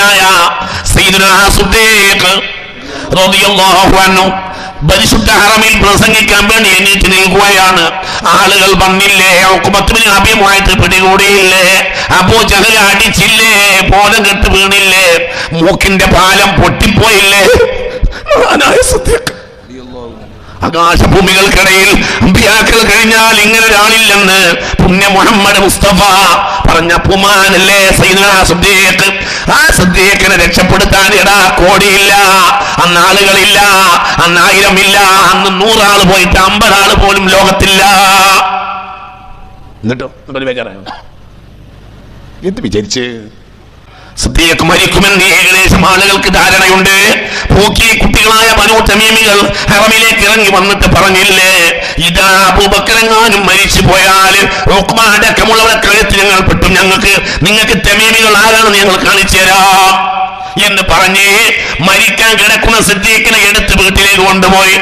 മഹാനായ സയ്യിദുനാ സിദ്ദീഖ് റളിയല്ലാഹു അൻഹു പരിശുദ്ധ ഹറമിൽ പ്രസംഗിക്കാൻ വേണ്ടി എണീറ്റ് നിൽക്കുകയാണ്. ആളുകൾ വന്നില്ലേ, ഉഖ്ബത്ത് ബിൻ അബീ മുഅയ്ത്ത് പിടികൂടിയില്ലേ, അബൂ ജഹൽ അടിച്ചില്ലേ, ബോധം കെട്ട് വീണില്ലേ, മൂക്കിന്റെ പാലം പൊട്ടിപ്പോയില്ലേ. മഹാനായ സിദ്ദീഖ് ആകാശഭൂമികൾക്കിടയിൽ അമ്പിയാക്കൾ കഴിഞ്ഞാൽ ഇങ്ങനെ ഒരാളില്ലെന്ന് പുണ്യ മുഹമ്മദ് മുസ്തഫ പറഞ്ഞ പുമാനല്ലേ സയ്യിദുനാ സിദ്ദീഖ്. ആ സിദ്ദീഖിനെ രക്ഷപ്പെടുത്താൻ എടാ കോടിയില്ല, അന്ന് ആളുകളില്ല, അന്ന് 1000 ഇല്ല, അന്ന് 100 ആള് പോയിട്ട് 50 ആള് പോലും ലോകത്തില്ല. എന്നിട്ടോ എന്ത് വിചാരിച്ച് സിദ്ദീഖ് മരിക്കുമെന്ന് ഏകദേശം ആളുകൾക്ക് ധാരണയുണ്ട്. പൂക്കി കുട്ടികളായ ബനൂ തമീമികൾ ഹറമിലേക്ക് ഇറങ്ങി വന്നിട്ട് പറഞ്ഞില്ലേ, ഇതാ അബൂബക്കറെങ്ങാനും മരിച്ചു പോയാൽ ഉഖ്ബ അടക്കമുള്ളവരെ കഴുത്തിൽ ഞങ്ങൾ പെട്ടും, നിങ്ങൾക്ക് തമീമികൾ ആരാണെന്ന് ഞങ്ങൾ കാണിച്ചു തരാം എന്ന് പറഞ്ഞ് മരിക്കാൻ കിടക്കുന്ന സിദ്ദീഖിനെ എടുത്ത് വീട്ടിലേക്ക് കൊണ്ടുപോയി.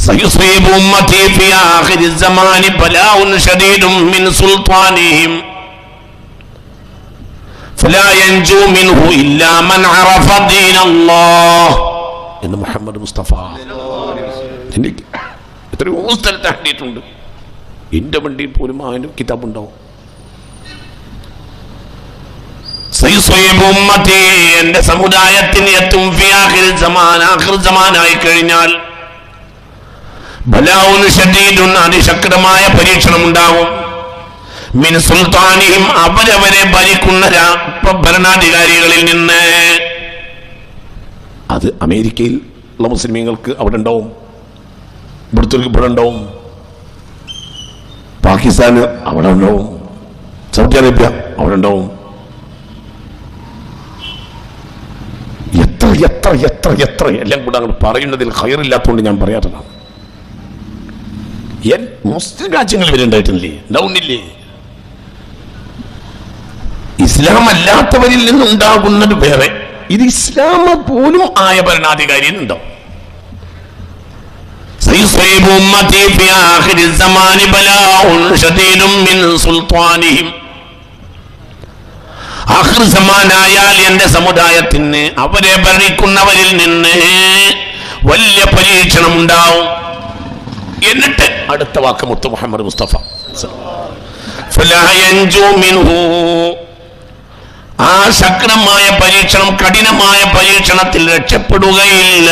سيصيب أمتي في آخر الزمان بلاء شديد من سلطانهم فلا ينجو منه إلا من عرف دين الله. إن محمد مصطفى എത്രയോ സ്ഥലത്ത് അണ്ടിയിട്ടുണ്ട്. എൻ്റെ വണ്ടിയിൽ പോലും അതിൻ്റെ കിതാബ് ഉണ്ടാവും. എന്റെ സമുദായത്തിന് എത്തും ആഖിർ കഴിഞ്ഞാൽ ബലാഉൻ ശദീദുൻ, അതിശക്തമായ പരീക്ഷണം ഉണ്ടാകും. മിൻ സുൽത്താനിഹിം, അവരവരെ ഭരിക്കുന്ന ഭരണാധികാരികളിൽ നിന്ന്. അത് അമേരിക്കയിൽ ഉള്ള മുസ്ലിമീങ്ങൾക്ക് അവിടെ ഉണ്ടാവും, ഇവിടുത്തെ ഇവിടെ ഉണ്ടാവും, പാകിസ്ഥാന് അവിടെ ഉണ്ടാവും, സൗദി അറേബ്യ അവിടെ ഉണ്ടാവും. എത്ര എത്ര എത്ര എത്ര എല്ലാം കൂടെ അങ്ങോട്ട് പറയുന്നതിൽ ഖൈറില്ലാത്തതുകൊണ്ട് ഞാൻ പറയാത്തതാണ്. മുസ്ലിം രാജ്യങ്ങൾ വരെ ഉണ്ടായിട്ടില്ലേ, ഉണ്ടാവുന്നില്ലേ? ഇസ്ലാം അല്ലാത്തവരിൽ നിന്നുണ്ടാകുന്നത് വേറെ, ഇത് ഇസ്ലാം പോലും ആയ ഭരണാധികാരി ഉണ്ടാവും. ആഖിർ എന്റെ സമുദായത്തിന് അവരെ ഭരിക്കുന്നവരിൽ നിന്ന് വലിയ പരീക്ഷണം ഉണ്ടാവും. എന്നിട്ട് അടുത്ത വാക്ക് മുത്ത് മുഹമ്മദ് മുസ്തഫ, ആ ശക്തമായ പരീക്ഷണം, കഠിനമായ പരീക്ഷണത്തിൽ രക്ഷപ്പെടുകയില്ല.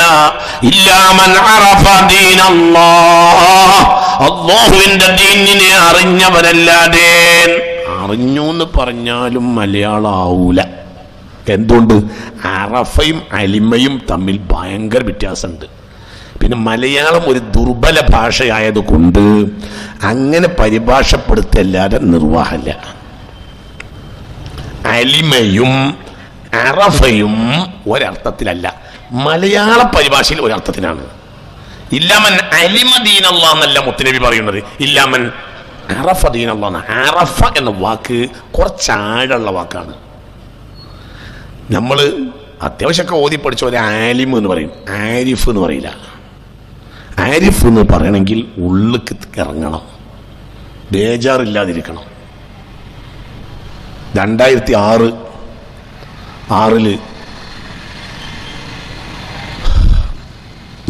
അല്ലാഹുവിന്റെ ദീനിനെ അറിഞ്ഞവരല്ലാതെ. അറിഞ്ഞു എന്ന് പറഞ്ഞാലും മലയാളാവൂല. എന്തുകൊണ്ട്? അറഫയും അലിമയും തമ്മിൽ ഭയങ്കര വ്യത്യാസമുണ്ട്. പിന്നെ മലയാളം ഒരു ദുർബല ഭാഷയായത് കൊണ്ട് അങ്ങനെ പരിഭാഷപ്പെടുത്തല്ലാതെ നിർവാഹമില്ല. അലിമയും അറഫയും ഒരർത്ഥത്തിലല്ല, മലയാള പരിഭാഷയിൽ ഒരർത്ഥത്തിനാണ്. ഇല്ലാമൻ അലിമ ദീനല്ലാഹ് എന്നല്ല മുത്തുനബി പറയുന്നത്, ഇല്ലാമൻ അറഫ ദീനല്ലാഹ്. അറഫ എന്ന വാക്ക് കുറച്ചാഴുള്ള വാക്കാണ്. നമ്മൾ അത്യാവശ്യമൊക്കെ ഓതി പഠിച്ച ഒരു ആലിം എന്ന് പറയും, ആരിഫ് എന്ന് പറയില്ല. ആരിഫ് എന്ന് പറയണമെങ്കിൽ ഉള്ളിക്ക് ഇറങ്ങണം, ബേജാറില്ലാതിരിക്കണം. 2006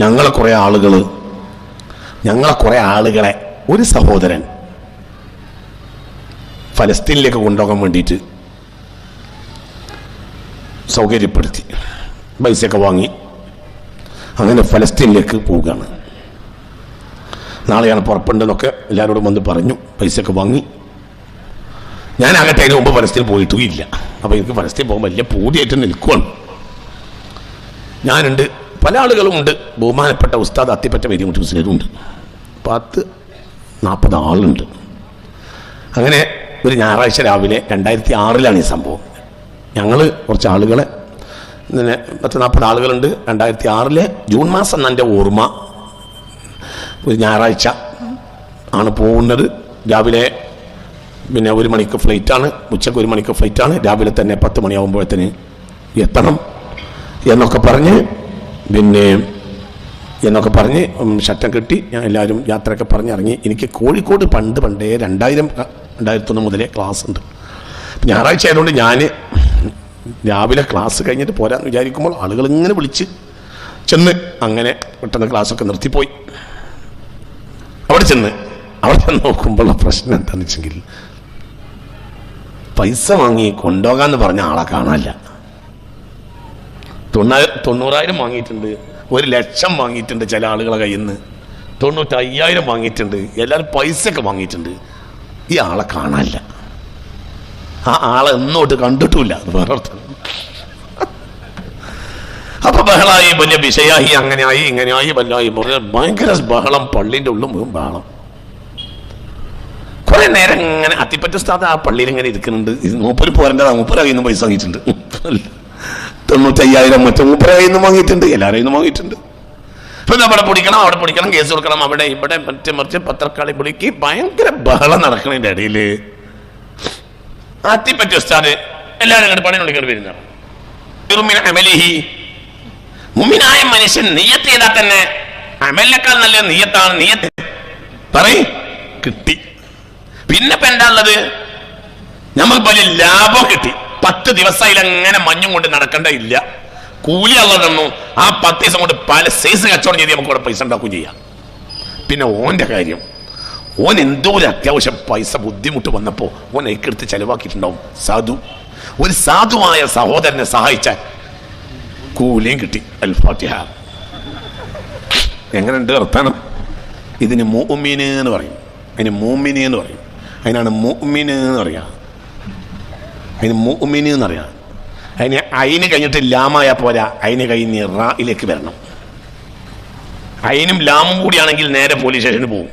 ഞങ്ങളെ കുറേ ആളുകളെ ഒരു സഹോദരൻ ഫലസ്തീനിലേക്ക് കൊണ്ടുപോകാൻ വേണ്ടിയിട്ട് സൗകര്യപ്പെടുത്തി, പൈസയൊക്കെ വാങ്ങി. അങ്ങനെ ഫലസ്തീനിലേക്ക് പോവുകയാണ്. നാളെയാണ് പുറപ്പെടുന്നതെന്നൊക്കെ എല്ലാവരോടും വന്ന് പറഞ്ഞു, പൈസയൊക്കെ വാങ്ങി. ഞാനാകട്ടെ അതിന് മുമ്പ് ഫലസ്തീൻ പോയിട്ടുമില്ല. അപ്പോൾ എനിക്ക് ഫലസ്തീൻ പോകുമ്പോൾ വലിയ പൂതിയായിട്ട് നിൽക്കുകയാണ്. ഞാനുണ്ട്, പല ആളുകളുമുണ്ട്. ബഹുമാനപ്പെട്ട ഉസ്താദ് അത്തിപ്പറ്റ വേദിമുട്ടി മുസ്ലിമുണ്ട്, 10-40 ആളുണ്ട്. അങ്ങനെ ഒരു ഞായറാഴ്ച രാവിലെ 2006 ഈ സംഭവം. ഞങ്ങൾ കുറച്ച് ആളുകളെ, 10-40 ആളുകളുണ്ട്. 2006 ജൂൺ മാസം എൻ്റെ ഓർമ്മ, ഒരു ഞായറാഴ്ച ആണ് പോകുന്നത്. രാവിലെ പിന്നെ 1 മണിക്ക് ഫ്ലൈറ്റാണ്, ഉച്ചക്ക് 1 മണിക്ക് ഫ്ലൈറ്റാണ്. രാവിലെ തന്നെ 10 മണിയാകുമ്പോഴത്തേന് എത്തണം എന്നൊക്കെ പറഞ്ഞ് പിന്നെ എന്നൊക്കെ പറഞ്ഞ് ഷട്ടം കെട്ടി ഞാൻ എല്ലാവരും യാത്രയൊക്കെ പറഞ്ഞിറങ്ങി. എനിക്ക് കോഴിക്കോട് പണ്ടേ 2001 മുതലേ ക്ലാസ് ഉണ്ട്. ഞായറാഴ്ച ആയതുകൊണ്ട് ഞാൻ രാവിലെ ക്ലാസ് കഴിഞ്ഞിട്ട് പോരാന്ന് വിചാരിക്കുമ്പോൾ ആളുകൾ ഇങ്ങനെ വിളിച്ച് ചെന്ന് അങ്ങനെ പെട്ടെന്ന് ക്ലാസ്സൊക്കെ നിർത്തിപ്പോയി. അവിടെ ചെന്ന് നോക്കുമ്പോൾ പ്രശ്നം എന്താണെന്ന് വെച്ചെങ്കിൽ പൈസ വാങ്ങി കൊണ്ടുപോകാന്ന് പറഞ്ഞ ആളെ കാണാനില്ല. 90,000 വാങ്ങിയിട്ടുണ്ട്, 1,00,000 വാങ്ങിയിട്ടുണ്ട്, ചില ആളുകളെ കയ്യിൽ നിന്ന് 95,000 വാങ്ങിയിട്ടുണ്ട്, എല്ലാവരും പൈസയൊക്കെ വാങ്ങിയിട്ടുണ്ട്. ഈ ആളെ കാണാനില്ല. ആ ആളെ എന്നോട്ട് കണ്ടിട്ടുമില്ല. അത് വേറെ അർത്ഥം. അപ്പൊ ബഹളായി, വലിയ വിഷയായി, അങ്ങനെയായി ഇങ്ങനെയായി വല്ലായി ഭയങ്കര ബഹളം. പള്ളിന്റെ ഉള്ളിൽ മുഴുവൻ ബഹളം. കുറെ നേരം ഇങ്ങനെ അത്തിപ്പറ്റ ഉസ്താദ് ആ പള്ളിയിൽ ഇങ്ങനെ ഇരിക്കുന്നുണ്ട്. മൂപ്പര് പോരേണ്ടതാ, മൂപ്പര കയ്യിൽ നിന്ന് പൈസ വാങ്ങിയിട്ടുണ്ട്. 95,000 മറ്റേ മൂപ്പര കയ്യിൽ നിന്ന് വാങ്ങിയിട്ടുണ്ട്, എല്ലാവരും കയ്യിൽ നിന്ന് വാങ്ങിയിട്ടുണ്ട്. അപ്പൊ അവിടെ പിടിക്കണം, കേസ് കൊടുക്കണം, അവിടെ ഇവിടെ മറിച്ച് പത്രക്കാളി പിടിക്ക് ഭയങ്കര ബഹളം നടക്കണതിന്റെ ഇടയിൽ അത്തിപ്പറ്റ ഉസ്താദ് എല്ലാവരും അങ്ങോട്ട് പണി വിളിക്കേണ്ടി വരുന്ന മുഅ്മിനായ മനുഷ്യൻ നിയ്യത്ത് ചെയ്താൽ തന്നെ അമലിനേക്കാൾ നല്ല നിയ്യത്താണ്. നിയ്യത്ത് പറയും കിട്ടി. പിന്നെ ഇപ്പൊ എന്താ ഉള്ളത്? നമുക്ക് വലിയ ലാഭം കിട്ടി. 10 ദിവസമായാലും അങ്ങനെ മഞ്ഞും കൊണ്ട് നടക്കേണ്ട ഇല്ല. കൂലി ഉള്ളത് തന്നു. ആ 10 ദിവസം കൊണ്ട് പല സൈസ് കച്ചവടം ചെയ്ത് നമുക്ക് ഇവിടെ പൈസ ഉണ്ടാക്കുകയും ചെയ്യാം. പിന്നെ ഓന്റെ കാര്യം, ഓൻ എന്തോ ഒരു അത്യാവശ്യം പൈസ ബുദ്ധിമുട്ട് വന്നപ്പോൾ ഓൻ ഏക്കെടുത്ത് ചെലവാക്കിയിട്ടുണ്ടാവും. ഒരു സാധുവായ സഹോദരനെ സഹായിച്ചാൽ കൂലിയും കിട്ടി. അൽ ഫാത്തിഹ. എങ്ങനെയുണ്ട് വർത്താനം? ഇതിന് മുഅ്മിന് എന്ന് പറയും, അതിന് മുഅ്മിന് എന്ന് പറയും. അതിനാണ് മുഅ്മിന് എന്ന് പറയാം. അതിന് മുഅ്മിന് എന്നറിയാം. അതിന് കഴിഞ്ഞിട്ട് ലാമായ പോരാ, അതിന് കഴിഞ്ഞ് റായിലേക്ക് വരണം. അതിനും ലാമും കൂടിയാണെങ്കിൽ നേരെ പോലീസ് സ്റ്റേഷന് പോകും.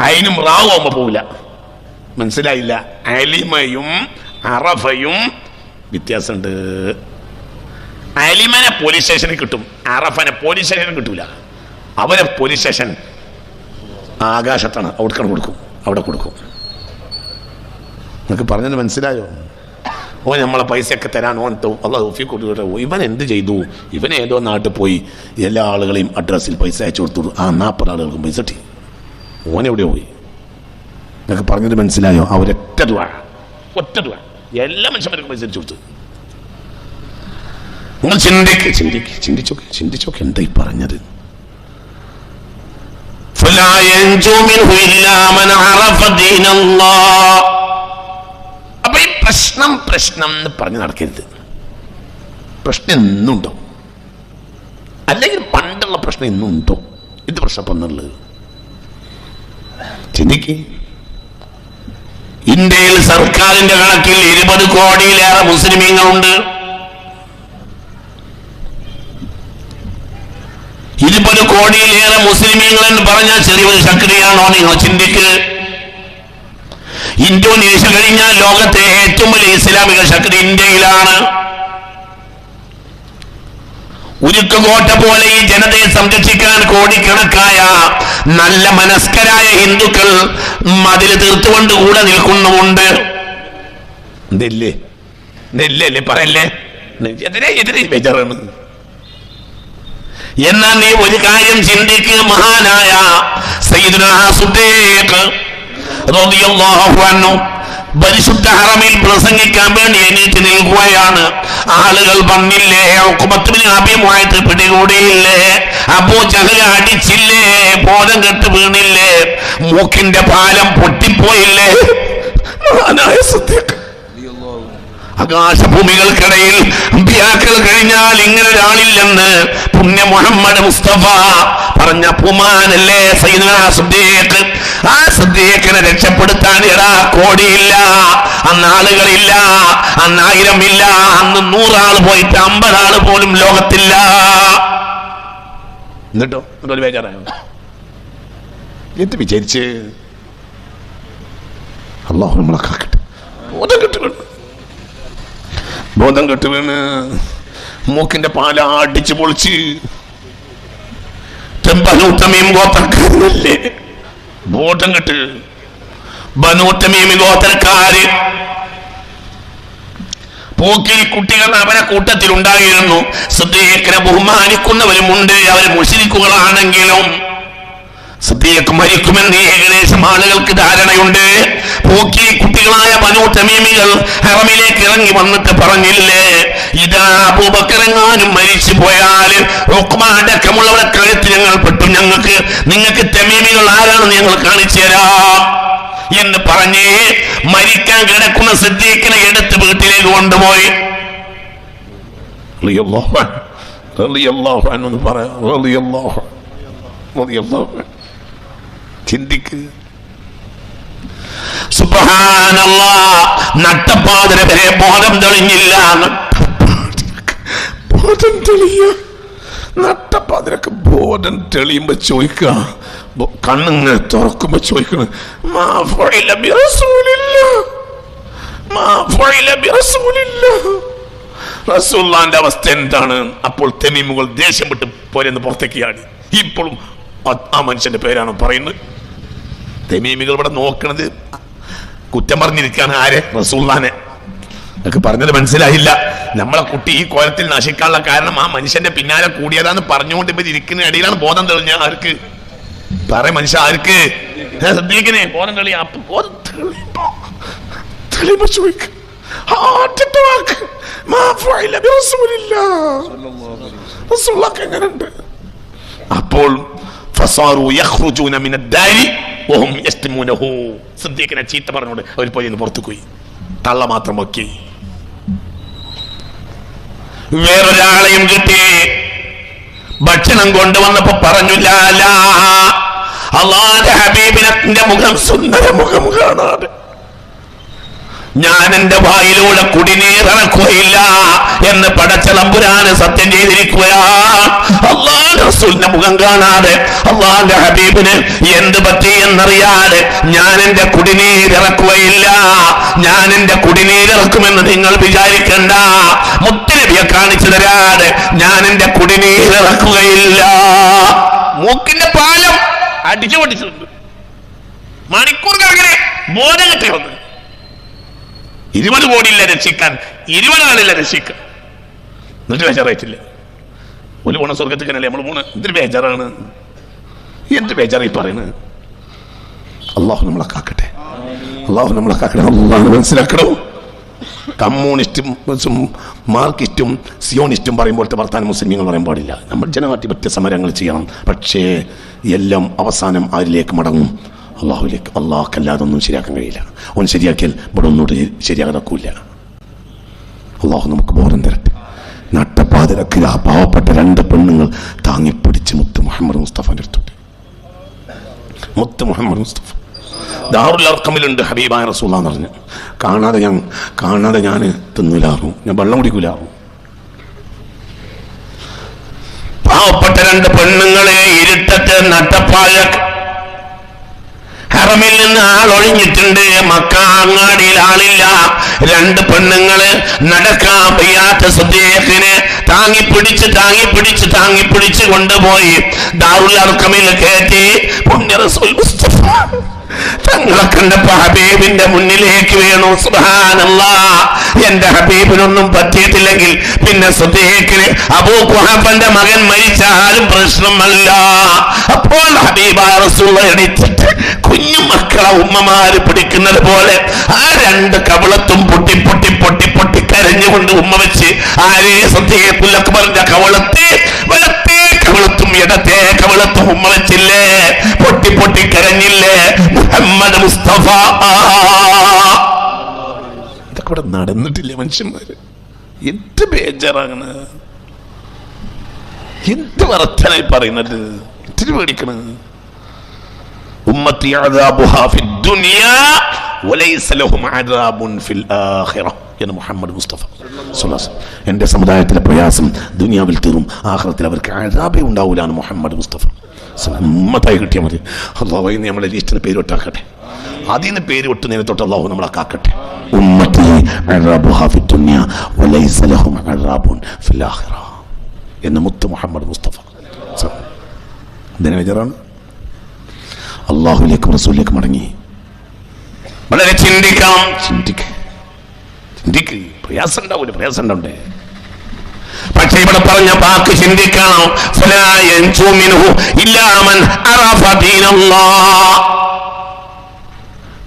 അതിനും റാവും ആകുമ്പോൾ പോവില്ല. മനസ്സിലായില്ല? അലിമയും അറഫയും വ്യത്യാസമുണ്ട്. അലിമനെ പോലീസ് സ്റ്റേഷനിൽ കിട്ടും, അറഫനെ പോലീസ് സ്റ്റേഷനിൽ കിട്ടൂല. അവരെ പോലീസ് സ്റ്റേഷൻ ആകാശത്താണ്, അവിടെ കൊടുക്കും. നിങ്ങൾക്ക് പറഞ്ഞത് മനസ്സിലായോ? ഓൻ നമ്മളെ പൈസയൊക്കെ തരാൻ ഓൻ അള്ളാഹ് തൗഫീഖ് കൊടുക്കട്ടെ. ഇവൻ എന്ത് ചെയ്തു? ഇവൻ ഏതോ നാട്ടിൽ പോയി എല്ലാ ആളുകളെയും അഡ്രസ്സിൽ പൈസ അയച്ചു കൊടുത്തു. ആ 40 ആളുകൾക്കും പൈസ കിട്ടി. ഓനെവിടെയോ പോയി. നിങ്ങൾക്ക് പറഞ്ഞത് മനസ്സിലായോ? ഒറ്റ ദുആ എല്ലാ മനുഷ്യന്മാർക്കും പൈസ അയച്ചു കൊടുത്തു. നിങ്ങൾ ചിന്തിച്ചോക്കെ എന്തായി പറഞ്ഞത്? അപ്പൊ ഈ പ്രശ്നം എന്ന് പറഞ്ഞ് നടക്കരുത്. പ്രശ്നം എന്നുണ്ടോ? അല്ലെങ്കിൽ പണ്ടുള്ള പ്രശ്നം എന്നും ഉണ്ടോ? ഇത് പ്രശ്നം എന്നുള്ളത് ചിന്തിക്ക്. ഇന്ത്യയിൽ സർക്കാരിന്റെ കണക്കിൽ 20 കോടിയിലേറെ മുസ്ലിമീങ്ങളുണ്ട്. 20 കോടിയിലേറെ മുസ്ലിമീങ്ങൾ എന്ന് പറഞ്ഞാൽ ചെറിയൊരു ശക്തിയാണോ? നിങ്ങൾ ചിന്തിക്ക്. ഇന്തോനേഷ്യ കഴിഞ്ഞാൽ ലോകത്തെ ഏറ്റവും വലിയ ഇസ്ലാമിക ശക്തി ഇന്ത്യയിലാണ്. ഉരുക്കുകോട്ട പോലെ ഈ ജനതയെ സംരക്ഷിക്കാൻ കോടിക്കണക്കായ നല്ല മനസ്കരായ ഹിന്ദുക്കൾ മതിൽ തീർത്തുകൊണ്ട് കൂടെ നിൽക്കുന്നുമുണ്ട്. നെല്ലേ പറയല്ലേ, എതിരെ ബേജാറാണ്. എന്നാൽ നീ ഒരു കാര്യം ചിന്തിക്കുക. മഹാനായ സയ്യിദുനാ സിദ്ദീഖ് റളിയല്ലാഹു അൻഹു പരിശുദ്ധ ഹറമിൽ പ്രസംഗിക്കാൻ വേണ്ടി എണീറ്റ് നിൽക്കുകയാണ്. ആളുകൾ വന്നില്ലേ? ഉഖബത്ത് ബിൻ അബീ മുഅയ്ത്ത് പിടികൂടിയില്ലേ? അബൂ ജഹൽ അടിച്ചില്ലേ? ബോധം കെട്ട് വീണില്ലേ? മൂക്കിന്റെ പാലം പൊട്ടിപ്പോയില്ലേ? മഹാനായ സിദ്ദീഖ്. ആകാശഭൂമികൾക്കിടയിൽ അമ്പിയാക്കൾ കഴിഞ്ഞാൽ ഇങ്ങനെ ഒരാളില്ലെന്ന് പുണ്യ മുഹമ്മദ് മുസ്തഫ പറഞ്ഞ പുമാനല്ലേ സയ്യിദുനാ സിദ്ദീഖ്. ആ സിദ്ദീഖിനെ രക്ഷപ്പെടുത്താൻ കോടിയില്ല, അന്ന് ആളുകളില്ല, അന്ന് 1000 ഇല്ല, അന്ന് 100 ആൾ പോയിട്ട് 50 ആള് പോലും ലോകത്തില്ല. എന്നിട്ടോ ബേജാറായോ? എന്ത് വിചാരിച്ച്? അല്ലാഹു നമ്മളെ കാക്കട്ടെ. ബോധം കെട്ട് വീണ് മൂക്കിന്റെ പാല അടിച്ചു പൊളിച്ച് ബനൂ തമീം ഗോത്രക്കാരനല്ലേ? ബോധം കെട്ട് ബനൂ തമീം ഗോത്രക്കാര് പോക്കിരി കുട്ടികൾ അവരെ കൂട്ടത്തിലുണ്ടായിരുന്നു. സിദ്ദീഖിനെ ബഹുമാനിക്കുന്നവരുമുണ്ട്, അവർ മുശ്രിക്കുകളാണെങ്കിലും. സിദ്ദീഖ് മരിക്കുമെന്ന് ഏകദേശം ആളുകൾക്ക് ധാരണയുണ്ട്. പോക്കിരി കുട്ടികളായ ബനൂ തമീമികൾ ഹറമിലേക്ക് ഇറങ്ങി വന്നിട്ട് പറഞ്ഞില്ലേ, ഇതാ അബൂബക്കറെങ്ങാനും മരിച്ചു പോയാൽ ഉഖ്ബ അടക്കമുള്ളവരെ കഴുത്ത് ഞങ്ങൾ പെട്ടു, നിങ്ങൾക്ക് തമീമികൾ ആരാണെന്ന് ഞങ്ങൾ കാണിച്ചു തരാം എന്ന് പറഞ്ഞ് മരിക്കാൻ കിടക്കുന്ന സിദ്ദീഖിനെ എടുത്ത് വീട്ടിലേക്ക് കൊണ്ടുപോയി. ചിന്തിക്ക്. സുബ്ഹാനല്ലാഹ്, നട്ടപ്പാതിര വരെ ബോധം തെളിഞ്ഞില്ല. ബോധം തെളിയ നട്ടപ്പാതിരക്ക് ബോധം തെളിയുമ്പോ ചോദിക്കുക, കണ്ണിങ്ങനെ തുറക്കുമ്പോ ചോദിക്കണം, റസൂലുള്ളാഹിന്റെ അവസ്ഥ എന്താണ്? അപ്പോൾ തമീമുകൾ ദേഷ്യം വിട്ട് പോരെന്ന് പുറത്തേക്ക് ആടി. ഇപ്പോഴും ആ മനുഷ്യന്റെ പേരാണ് പറയുന്നത്. തമീമികൾ ഇവിടെ നോക്കണത് കുറ്റം പറഞ്ഞിരിക്കാണ്. ആരെ? റസൂലുള്ളാഹിനെ. ഒക്കെ പറഞ്ഞത് മനസ്സിലായില്ല. നമ്മളെ കുട്ടി ഈ കോലത്തിൽ നശിക്കാനുള്ള കാരണം ആ മനുഷ്യന്റെ പിന്നാലെ കൂടിയതാന്ന് പറഞ്ഞുകൊണ്ട് ഇവർ ഇരിക്കുന്ന ഇടയിലാണ് ബോധം തെളിഞ്ഞ. ആർക്ക് പറ മനുഷ്യ? ആർക്ക്? സിദ്ദീഖിനെ ബോധം തെളിയ. ബോധം തെളിയുമ്പോ ചോദിക്കും, എങ്ങനെയുണ്ട്? അപ്പോൾ സിദ്ദീഖിനെ ചീത്ത പറഞ്ഞോണ്ട് അവർ പോയി പുറത്തു പോയി. തള്ള മാത്രം ഒക്കെ. വേറൊരാളെയും കിട്ടി. ഭക്ഷണം കൊണ്ടുവന്നപ്പോ പറഞ്ഞു, അല്ലാഹുവിന്റെ ഹബീബിന്റെ മുഖം, സുന്ദര മുഖം കാണാതെ ഞാൻ എന്റെ വായിലൂടെ കുടിനീറിറക്കുകയില്ല എന്ന് പടച്ച തമ്പുരാന് സത്യം ചെയ്തിരിക്കുകയാണ്. അല്ലാഹുവിന്റെ റസൂലിന്റെ മുഖം കാണാതെ, അല്ലാഹുവിന്റെ ഹബീബിന് എന്ത് പറ്റി എന്നറിയാതെ ഞാൻ എന്റെ കുടിനീരിറക്കുകയില്ല. ഞാൻ എന്റെ കുടിനീരിറക്കുമെന്ന് നിങ്ങൾ വിചാരിക്കണ്ട. മുത്തുനബിയെ കാണിച്ചു തരാതെ ഞാൻ എന്റെ കുടിനീരിറക്കുകയില്ല. മൂക്കിന്റെ പാലം അടിച്ചു പൊട്ടിച്ചിട്ടുണ്ട്. മണിക്കൂർ കണക്കിന് ബോധം കിട്ടി വന്നു. 20 കോടിയില്ല രക്ഷിക്കാൻ, 20 ആളില്ല രക്ഷിക്കാൻ. എന്നിട്ട് ബേജാറായിട്ടില്ല. ഒരു പോണ സ്വർഗത്തിക്കനല്ലേ നമ്മൾ പോണ. എന്തൊരു ബേജാറാണ്, എന്ത് ബേജാറായി പറയുന്നത്. അള്ളാഹു നമ്മളെ കാക്കട്ടെ, അള്ളാഹു നമ്മളെ കാക്കട്ടെ. അള്ളാഹു മനസ്സിലാക്കണം. കമ്മ്യൂണിസ്റ്റും മാർക്സിസ്റ്റും സിയോണിസ്റ്റും പറയുമ്പോഴത്തെ വർത്താനം മുസ്ലിങ്ങൾ പറയാൻ പാടില്ല. നമ്മൾ ജനാധിപത്യ സമരങ്ങൾ ചെയ്യണം. പക്ഷേ എല്ലാം അവസാനം ആരിലേക്ക് മടങ്ങും? അള്ളാഹുലേക്ക്. അള്ളാഹ്ക്കല്ലാതെ ഒന്നും ശരിയാക്കാൻ കഴിയില്ല. അവൻ ശരിയാക്കിയാൽ ഇവിടെ ഒന്നുകൂടി ശരിയാകാക്കൂല. അള്ളാഹു നമുക്ക് ബോധം തരട്ടെ. നട്ടപ്പാതിരക്ക് ആ പാവപ്പെട്ട 2 പെണ്ണുങ്ങൾ താങ്ങിപ്പിടിച്ച് മുത്ത് മുഹമ്മദ് മുസ്തഫാന്റെ അടുത്തോട്ട്. മുത്ത് മുഹമ്മദ് മുസ്തഫ ദാറുൽ അർഖമിലുണ്ട് ഹബീബായ റസൂലുള്ളാഹി എന്ന് പറഞ്ഞു. കാണാതെ ഞാൻ തിന്നൂലാറും, ഞാൻ വെള്ളം കുടിക്കൂലാറും. പാവപ്പെട്ട 2 പെണ്ണുങ്ങളെ ഇരുട്ടത്ത് നട്ടപ്പാതിരക്ക് ഹറമിൽ നിന്ന് ആളൊഴിഞ്ഞിട്ടുണ്ട്. മക്ക അങ്ങാടിയിൽ ആളില്ല. 2 പെണ്ണുങ്ങള് നടക്കാൻ വയ്യാത്ത സിദ്ദീഖിനെ താങ്ങിപ്പിടിച്ച് കൊണ്ടുപോയി ദാറുൽ അർഖമിൽ കയറ്റി. പുണ്യ റസൂൽ മുസ്തഫ തങ്ങളെ കണ്ടപ്പോ ഹബീബിന്റെ മുന്നിലേക്ക് വീണു. സുബ്ഹാനല്ലാഹ്, എന്റെ ഹബീബിനൊന്നും പറ്റിയിട്ടില്ലെങ്കിൽ പിന്നെ സിദ്ദീഖിന് അബൂ ഖുഹാഫന്റെ മകൻ മരിച്ചാലും പ്രശ്നമല്ല. അപ്പോൾ ഹബീബായ റസൂലുള്ളാഹി എണീറ്റിട്ട് കുഞ്ഞു മക്കളെ ഉമ്മമാര് പിടിക്കുന്നത് പോലെ ആ 2 കവളത്തും പൊട്ടി കരഞ്ഞുകൊണ്ട് ഉമ്മ വെച്ച് ആരേ സിദ്ദീഖുൽ അക്ബറിന്റെ കവളത്തെ വലത്തെ കവളത്തും ഇടത്തെ കവളത്തും ഉമ്മ വെച്ചില്ലേ? പൊട്ടി കരഞ്ഞില്ലേ? മുഹമ്മദ് മുസ്തഫ. ഇതൊക്കെ ഇവിടെ നടന്നിട്ടില്ലേ മനുഷ്യന്മാര്? എന്ത് ബേജാറാണ്, എന്ത് വർത്തനായി പറയുന്നത്, ഇത്തിരി പേടിക്കണ്. ഉമ്മത്തി അദാബുഹാ ഫിദ്ദുനിയാ വലൈസ ലഹും അദാബുൻ ഫിൽ ആഖിറ എന്ന് മുഹമ്മദ് മുസ്തഫ സ്വല്ലല്ലാഹു അലൈഹി വസല്ലം. എന്റെ സമുദായത്തിലെ പ്രയാസം ദുനിയാവിൽ തീരും, ആഖിറത്തിൽ അവർക്ക് അദാബേ ഉണ്ടാവില്ല എന്ന് മുഹമ്മദ് മുസ്തഫ. ഉമ്മത്തായി കിട്ടിയാൽ മതി. അല്ലാഹു ഇന്ന് നമ്മളെ ലിസ്റ്റിന് പേര് വിട്ടാക്കട്ടെ. അതിന് പേര് വിട്ടുന്നതിനെ തൊട്ട് അല്ലാഹു നമ്മളെ കാക്കട്ടെ. ഉമ്മത്തി അദാബുഹാ ഫിദ്ദുനിയാ വലൈസ ലഹും അദാബുൻ ഫിൽ ആഖിറ എന്ന് മുത്ത് മുഹമ്മദ് മുസ്തഫ. എന്തിനാ വിചാരാണ്? അള്ളാഹുലേക്കും റസൂലിലേക്കും മടങ്ങി. വളരെ ചിന്തിക്കണം. ചിന്തിക്ക്, പ്രയാസം ഉണ്ടാവൂല, പ്രയാസം ഉണ്ടാവണ്ടേ? പക്ഷെ ഇവിടെ പറഞ്ഞ വാക്ക് ചിന്തിക്കണം.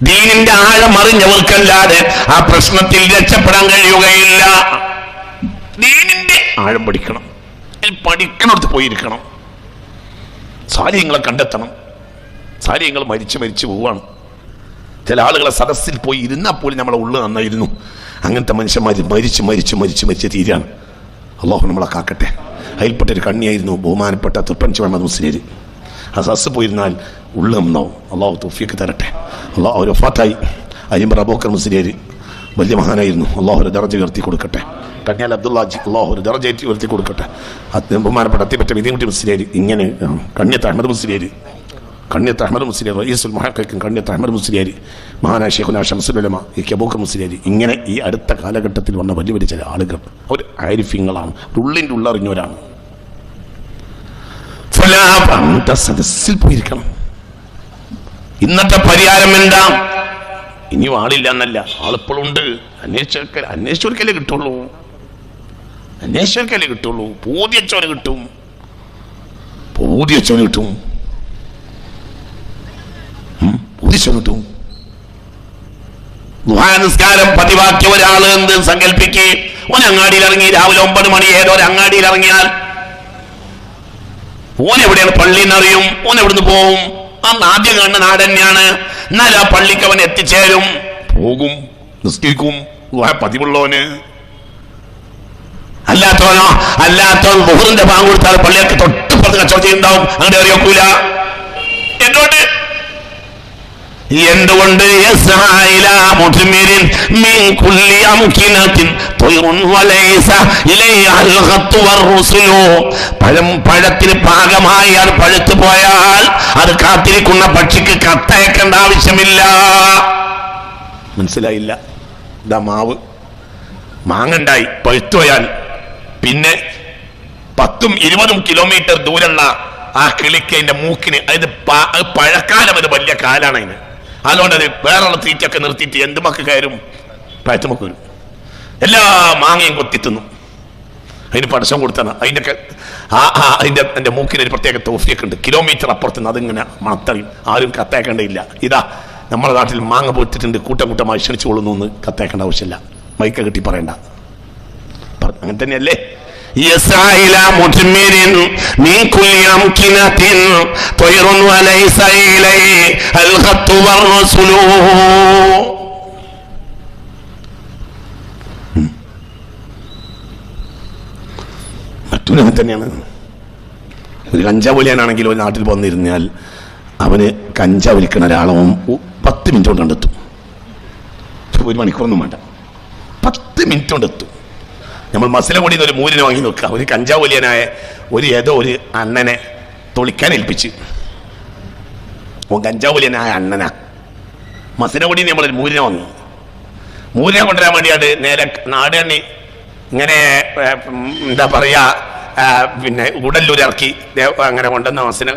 ദീനിന്റെ ആഴം അറിഞ്ഞവർക്കല്ലാതെ ആ പ്രശ്നത്തിൽ രക്ഷപ്പെടാൻ കഴിയുകയില്ല. ദീനിന്റെ ആഴം പഠിക്കണം, പഠിക്കണടുത്ത് പോയിരിക്കണം. സാലിഹ്യങ്ങളെ കണ്ടെത്തണം. സാലിഹ്യങ്ങൾ മരിച്ചു പോവാണ്. ചില ആളുകളെ സദസ്സിൽ പോയി ഇരുന്നാൽ പോലും നമ്മളെ ഉള്ളു നന്നായിരുന്നു. അങ്ങനത്തെ മനുഷ്യന്മാർ മരിച്ച് തീരാണ്. അള്ളാഹു നമ്മളെ കാക്കട്ടെ. അതിൽപ്പെട്ടൊരു കണ്ണിയായിരുന്നു ബഹുമാനപ്പെട്ട തുർപ്പഞ്ച് മുഹമ്മദ് മുസ്ലിം. ആ സദസ്സ് പോയിരുന്നാൽ ഉള്ളു നന്നാവും. അള്ളാഹു തൗഫീഖ് തരട്ടെ. അള്ളാഹു അവർ വഫാത്തായി. അയ്യമ്പർ അബൂബക്കർ മുസ്ലിം വലിയ മഹാനായിരുന്നു. അള്ളാഹു ഒരു ദർജ ഉയർത്തി കൊടുക്കട്ടെ. കന്യാൽ അബ്ദുല്ലാജി അള്ളാഹു ഒരു ദർജ ഉയർത്തി കൊടുക്കട്ടെ. ബഹുമാനപ്പെട്ട അത്തിപ്പറ്റ വിധിമുട്ടി മുസ്ലിം, ഇങ്ങനെ കണ്യത്ത് അഹമ്മദ് മുസ്ലിം റയീസുൽ മുഹഖഖീൻ കണ്യത്ത് അഹമ്മദ് മുസ്ലിം, മഹാനായ ശൈഖുനാ ശംസുൽ ഉലമ അബൂബക്കർ മുസ്ലിം, ഇങ്ങനെ ഈ അടുത്ത കാലഘട്ടത്തിൽ വന്ന വലിയ വലിയ ചില ആളുകൾ അവർ ആരിഫ്യങ്ങളാണ്, ഉള്ളിൻ്റെ ഉള്ളറിഞ്ഞവരാണ്. സദസ്സിൽ പോയിരിക്കണം. ഇന്നത്തെ പരിഹാരം എന്താ? ഇനിയും ആളില്ല എന്നല്ല, ആളിപ്പോഴുണ്ട്. അന്വേഷിച്ചവർക്കല്ലേ കിട്ടുള്ളൂ. പൂതിയച്ചവന് കിട്ടും. നിസ്കാരം പതിവാക്കിയ ഒരാള് എന്ത് സങ്കല്പിക്ക്, ഓനങ്ങാടിയിൽ ഇറങ്ങി രാവിലെ 9 മണി ഏതോ ഒരു അങ്ങാടിയിൽ ഇറങ്ങിയാൽ ഓനെവിടെയാണ് പള്ളിന്ന് അറിയും, ഓനെവിടുന്ന് പോവും. അന്ന് ആദ്യം കാണുന്ന നാട് തന്നെയാണ്. എന്നാൽ ആ പള്ളിക്ക് അവൻ എത്തിച്ചേരും, പോകും, നിസ്കരിക്കും. പതിവുള്ളവന്. അല്ലാത്തവൻ ബുഹറിന്റെ ബാങ്ക് കൊടുത്താൽ പള്ളിയൊക്കെ തൊട്ടുപുറത്ത് കച്ചവടം ചെയ്യുന്നുണ്ടാവും. അങ്ങനെ അറിയാക്കൂല. എന്തുകൊണ്ട് പഴത്തിന് പാകമായി അത് പഴുത്തു പോയാൽ അത് കാത്തിരിക്കുന്ന പക്ഷിക്ക് കത്തയക്കേണ്ട ആവശ്യമില്ല. മനസ്സിലായില്ല? ഇതാ മാവ് മാങ്ങണ്ടായി പഴുത്തു പോയാൽ പിന്നെ 10-20 കിലോമീറ്റർ ദൂരമുള്ള ആ കിളിക്ക് അതിന്റെ മൂക്കിന് അത് പഴക്കാലം ഒരു വലിയ കാലാണ് അതിന്. അതുകൊണ്ട് അത് വേറെയുള്ള തീറ്റൊക്കെ നിർത്തിയിട്ട് എന്തുമൊക്കെ കയറും, പഴത്തുമൊക്കെ വരും. എല്ലാ മാങ്ങയും കൊത്തിത്തുന്നു. അതിന് പടശം കൊടുത്താണ്. അതിന്റെ മൂക്കിന് ഒരു പ്രത്യേക തോഫിയൊക്കെ ഉണ്ട്. കിലോമീറ്റർ അപ്പുറത്തുനിന്ന് അതിങ്ങനെ മണത്തറിയും. ആരും കത്തയക്കേണ്ടയില്ല. ഇതാ നമ്മുടെ നാട്ടിൽ മാങ്ങ പോറ്റിട്ടുണ്ട്, കൂട്ടമായി ക്ഷണിച്ചു കൊള്ളുന്നു എന്ന് കത്തയക്കേണ്ട ആവശ്യമില്ല. മൈക്ക കിട്ടി പറയണ്ട. അങ്ങനെ തന്നെയല്ലേ? മറ്റൊരു തന്നെയാണ്. ഒരു കഞ്ചാവ് വലിയാനാണെങ്കിൽ ഒരു നാട്ടിൽ വന്നിരുന്നാൽ അവന് കഞ്ചാവ് വലിക്കുന്ന ഒരാളും 10 മിനിറ്റ് കൊണ്ട് കണ്ടെത്തും. 1 മണിക്കൂറൊന്നും വേണ്ട, 10 മിനിറ്റ് കൊണ്ട് എത്തും. നമ്മൾ മസിലപ്പൊടിയിൽ നിന്ന് ഒരു മൂരിനെ വാങ്ങി നോക്കുക. ഒരു കഞ്ചാവ് വലിയനായ ഏതോ ഒരു അണ്ണനെ തൊളിക്കാൻ ഏൽപ്പിച്ച്, കഞ്ചാവ് വലിയനായ അണ്ണനാ. മസിലപ്പൊടിയിൽ നിന്ന് നമ്മളൊരു മൂരിനെ വാങ്ങി. മൂരിനെ കൊണ്ടുവരാൻ വേണ്ടിയാണ് നേരെ നാടുകണ്ണി ഇങ്ങനെ എന്താ പറയാ, പിന്നെ ഉടല്ലൂരിറക്കി അങ്ങനെ കൊണ്ടുവന്ന മസിനെ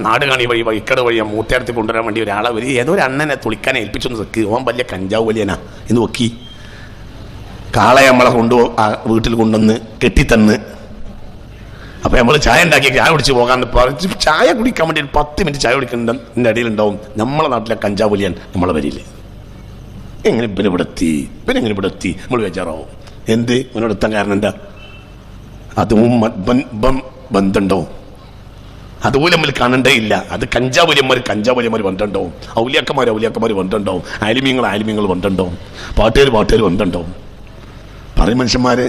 നാട് കാണി വഴി വൈക്കട് വഴി മൂത്തേർത്തി കൊണ്ടുവരാൻ വേണ്ടി ഒരാളെ ഏതോ ഒരു അണ്ണനെ തൊളിക്കാൻ ഏൽപ്പിച്ചൊന്ന് വെക്ക്. ഓൻ വലിയ കഞ്ചാവ് വലിയനാ എന്ന് വെക്കി. കാളയെ നമ്മളെ വീട്ടിൽ കൊണ്ടുവന്ന് കെട്ടിത്തന്ന്. അപ്പൊ നമ്മൾ ചായ ഉണ്ടാക്കി ചായ കുടിച്ച് പോകാന്ന് പറഞ്ഞ് ചായ കുടിക്കാൻ വേണ്ടി 10 മിനിറ്റ് ചായ കുടിക്കുന്നതിൻ്റെ ഇടയിലുണ്ടാവും നമ്മളെ നാട്ടിലെ കഞ്ചാവ് വലിയാൻ നമ്മളെ വരില്ലേ. എങ്ങനെ ഇവനെ ഇവിടെ എത്തി നമ്മൾ വിചാറാവും. എന്ത് ഇവനോട് എത്താൻ കാരണം എന്താ? അതും ബന്ധുണ്ടോ? അതുപോലെ നമ്മൾ കാണണ്ടേ ഇല്ല. അത് കഞ്ചാവലിയന്മാർ ബന്ധുണ്ടാവും, ഔലിയാക്കന്മാർ ബന്ധുണ്ടാവും, ആലിമ്യങ്ങൾ ബന്ധുണ്ടാവും, പാട്ടുകാർ ബന്ധുണ്ടാവും. പറയും മനുഷ്യന്മാര്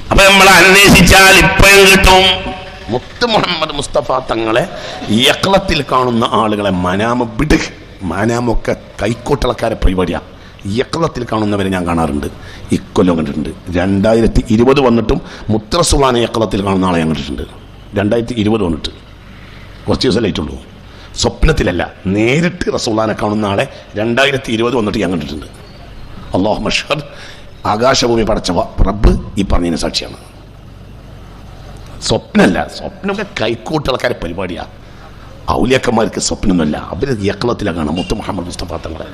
അപ്പൊ നമ്മൾ അന്വേഷിച്ചാൽ ഇപ്പോഴും കിട്ടും. മുത്ത് മുഹമ്മദ് മുസ്തഫ തങ്ങളെ യക്ലത്തിൽ കാണുന്ന ആളുകളെ മാനാമൊക്കെ കൈക്കോട്ടളക്കാരെ പരിപാടിയാണ്. യക്ലത്തിൽ കാണുന്നവരെ ഞാൻ കാണാറുണ്ട്. ഇക്കൊല്ലം കണ്ടിട്ടുണ്ട്. 2020 വന്നിട്ടും മുത്തറസുള്ളാനെ യക്ലത്തിൽ കാണുന്ന ആളെ ഞാൻ കണ്ടിട്ടുണ്ട്. 2020 വന്നിട്ട് കുറച്ച് ദിവസം ലേറ്റുള്ളൂ. സ്വപ്നത്തിലല്ല, നേരിട്ട് റസൂലുള്ളാഹിനെ കാണുന്ന ആളെ 2020 വന്നിട്ട് ഞാൻ കണ്ടിട്ടുണ്ട്. അല്ലാഹു മഷ്ഹദ്, ആകാശഭൂമി പടച്ച റബ്ബ് ഈ പറഞ്ഞതിന് സാക്ഷിയാണ്. സ്വപ്നമല്ല, സ്വപ്നമൊക്കെ കൈക്കോട്ടുകാരെ പരിപാടിയാണ്. ഔലിയാക്കന്മാർക്ക് സ്വപ്നമൊന്നുമല്ല, അവര് യക്കളത്തിലാണ് കാണാം. മുത്ത് മുഹമ്മദ് മുസ്തഫ തങ്ങളെ